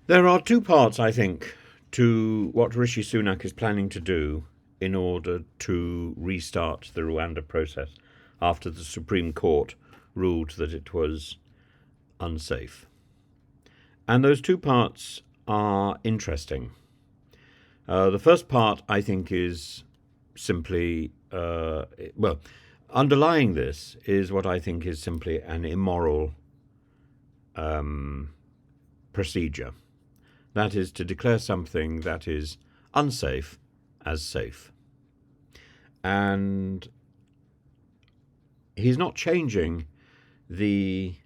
There are two parts, I think, to what Rishi Sunak is planning to do in order to restart the Rwanda process after the Supreme Court ruled that it was unsafe. And those two parts are interesting. The first part, I think, is simply, underlying this is what I think is simply an immoral procedure. That is to declare something that is unsafe as safe. And he's not changing the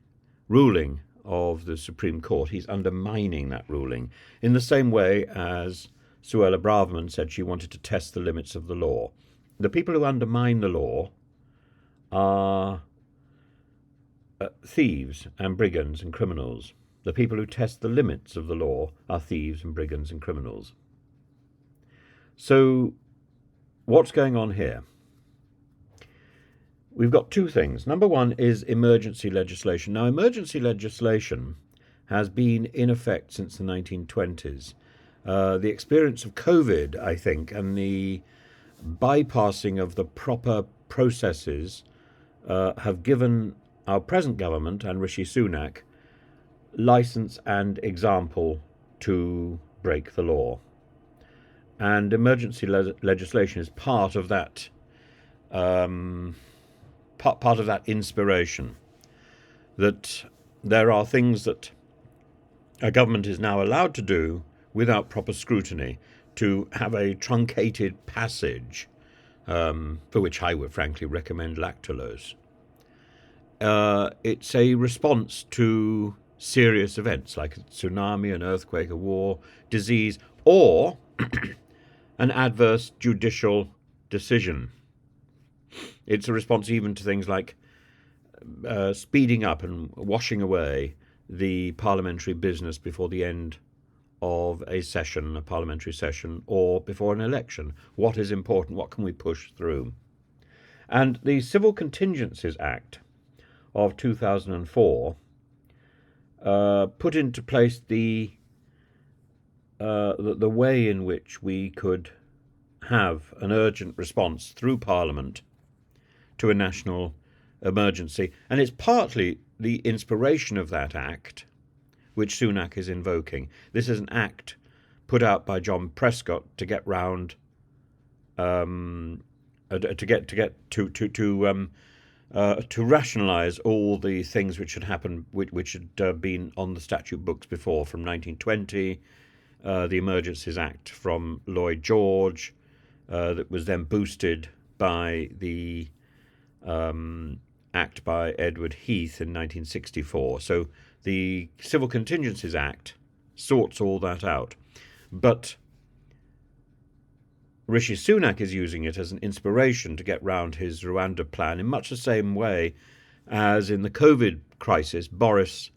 ruling of the Supreme Court. He's undermining that ruling in the same way as Suella Braverman said she wanted to test the limits of the law. The people who undermine the law are thieves and brigands and criminals. The people who test the limits of the law are thieves and brigands and criminals. So, what's going on here? We've got two things. Number one is emergency legislation. Now, emergency legislation has been in effect since the 1920s. The experience of COVID, I think, and the bypassing of the proper processes have given our present government and Rishi Sunak license and example to break the law. And emergency legislation is part of that part of that inspiration, that there are things that a government is now allowed to do without proper scrutiny, to have a truncated passage, for which I would frankly recommend lactulose. It's a response to serious events like a tsunami, an earthquake, a war, disease, or an adverse judicial decision. It's a response even to things like speeding up and washing away the parliamentary business before the end of a session, a parliamentary session, or before an election. What is important? What can we push through? And the Civil Contingencies Act of 2004 put into place the way in which we could have an urgent response through Parliament to a national emergency. And it's partly the inspiration of that act which Sunak is invoking. This is an act put out by John Prescott to get round, to rationalise all the things which had happened, which had been on the statute books before, from 1920, the Emergencies Act from Lloyd George, that was then boosted by the Act by Edward Heath in 1964. So the Civil Contingencies Act sorts all that out. But Rishi Sunak is using it as an inspiration to get round his Rwanda plan in much the same way as in the COVID crisis. Boris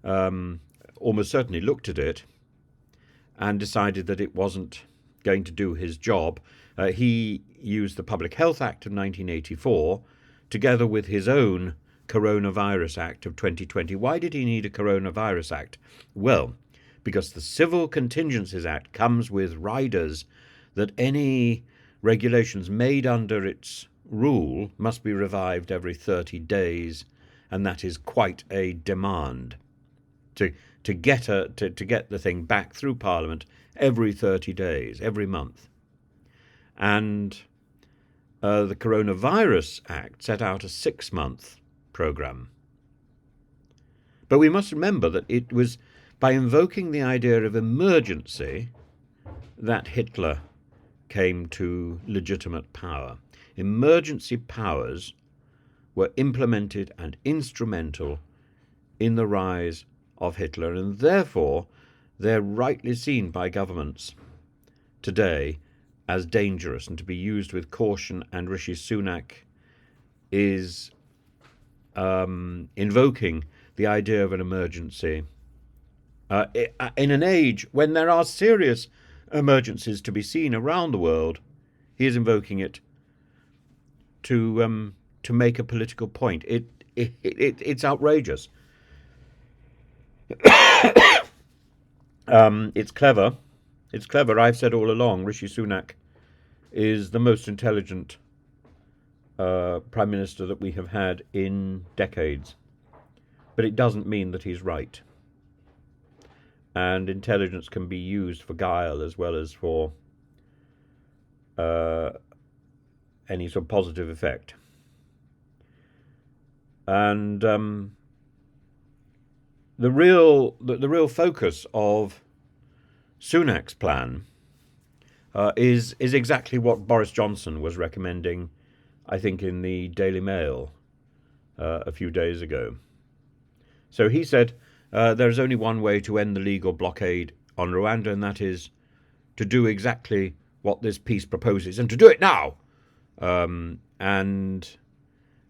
almost certainly looked at it and decided that it wasn't going to do his job. He used the Public Health Act of 1984 together with his own Coronavirus Act of 2020. Why did he need a Coronavirus Act? Well, because the Civil Contingencies Act comes with riders that any regulations made under its rule must be revived every 30 days, and that is quite a demand to get the thing back through Parliament every 30 days, every month. And the Coronavirus Act set out a 6-month programme. But we must remember that it was by invoking the idea of emergency that Hitler came to legitimate power. Emergency powers were implemented and instrumental in the rise of Hitler, and therefore they're rightly seen by governments today as dangerous and to be used with caution. And Rishi Sunak is invoking the idea of an emergency in an age when there are serious emergencies to be seen around the world. He is invoking it to make a political point. It's outrageous. It's clever. It's clever. I've said all along, Rishi Sunak is the most intelligent prime minister that we have had in decades. But it doesn't mean that he's right. And intelligence can be used for guile as well as for any sort of positive effect. And the real focus of Sunak's plan is exactly what Boris Johnson was recommending, I think, in the Daily Mail a few days ago. So he said there's only one way to end the legal blockade on Rwanda, and that is to do exactly what this peace proposes, and to do it now. And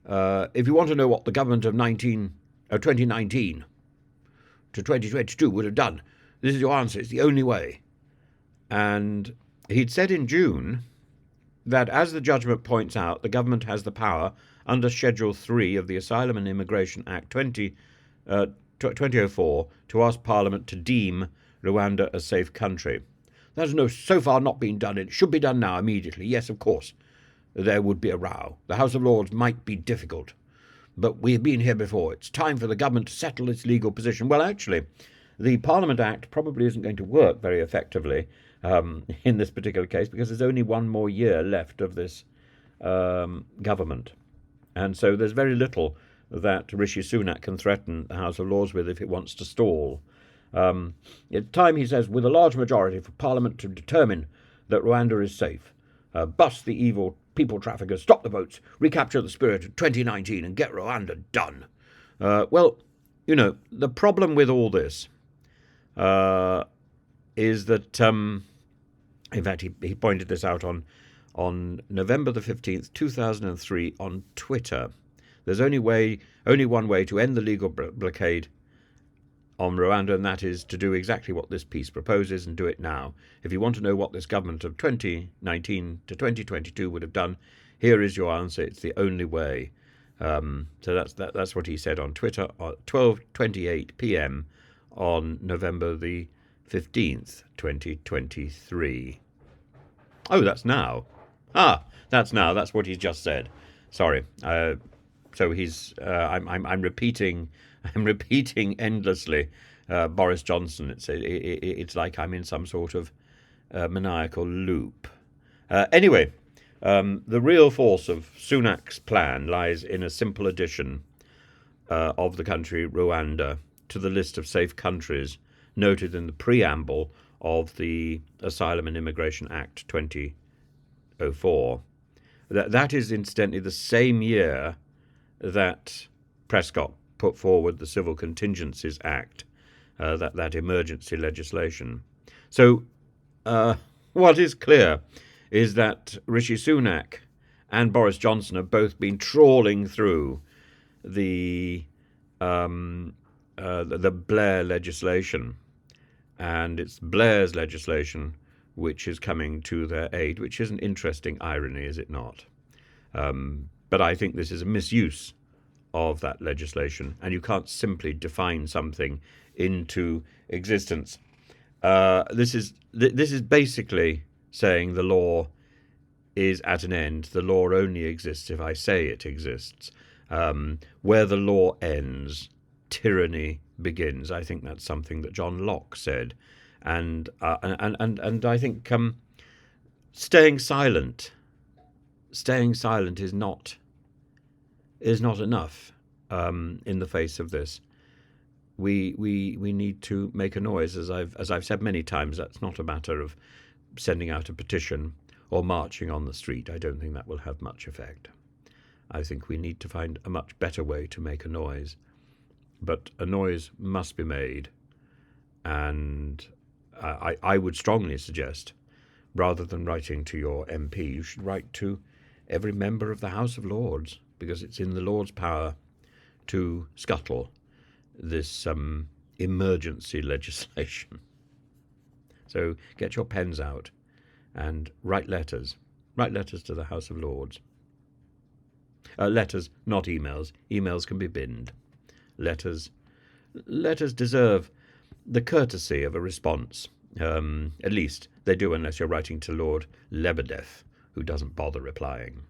if you want to know what the government of 2019 to 2022 would have done, this is your answer. It's the only way. And he'd said in June that, as the judgment points out, the government has the power under Schedule 3 of the Asylum and Immigration Act 2004 to ask Parliament to deem Rwanda a safe country. That has so far not been done. It should be done now, immediately. Yes, of course, there would be a row. The House of Lords might be difficult, but we've been here before. It's time for the government to settle its legal position. Well, actually, the Parliament Act probably isn't going to work very effectively in this particular case, because there's only one more year left of this government. And so there's very little that Rishi Sunak can threaten the House of Lords with if it wants to stall. It's time, he says, with a large majority for Parliament to determine that Rwanda is safe, bust the evil people traffickers, stop the votes, recapture the spirit of 2019 and get Rwanda done. Well, you know, the problem with all this is that, in fact, he pointed this out on November the 15th, 2003 on Twitter. There's only one way to end the legal blockade on Rwanda, and that is to do exactly what this peace proposes, and do it now. If you want to know what this government of 2019 to 2022 would have done, here is your answer. It's the only way. So that's what he said on Twitter at 12:28 p.m. on November the 15th, 2023. Oh, that's now. That's now. That's what he's just said. Sorry. So he's. I'm repeating. I'm repeating endlessly. Boris Johnson. It's like I'm in some sort of maniacal loop. Anyway, the real force of Sunak's plan lies in a simple addition of the country Rwanda to the list of safe countries noted in the preamble of the Asylum and Immigration Act 2004. That is, incidentally, the same year that Prescott put forward the Civil Contingencies Act, that emergency legislation. So what is clear is that Rishi Sunak and Boris Johnson have both been trawling through the Blair legislation, and it's Blair's legislation which is coming to their aid, which is an interesting irony, is it not? But I think this is a misuse of that legislation, and you can't simply define something into existence. This is basically saying the law is at an end. The law only exists if I say it exists. Where the law ends, tyranny begins. I think that's something that John Locke said, and I think staying silent is not enough in the face of this. We need to make a noise, as I've said many times. That's not a matter of sending out a petition or marching on the street. I don't think that will have much effect. I think we need to find a much better way to make a noise. But a noise must be made, and I would strongly suggest, rather than writing to your MP, you should write to every member of the House of Lords, because it's in the Lord's power to scuttle this emergency legislation. So get your pens out and write letters. Write letters to the House of Lords. Letters, not emails. Emails can be binned. Letters deserve the courtesy of a response. At least they do unless you're writing to Lord Lebedev, who doesn't bother replying.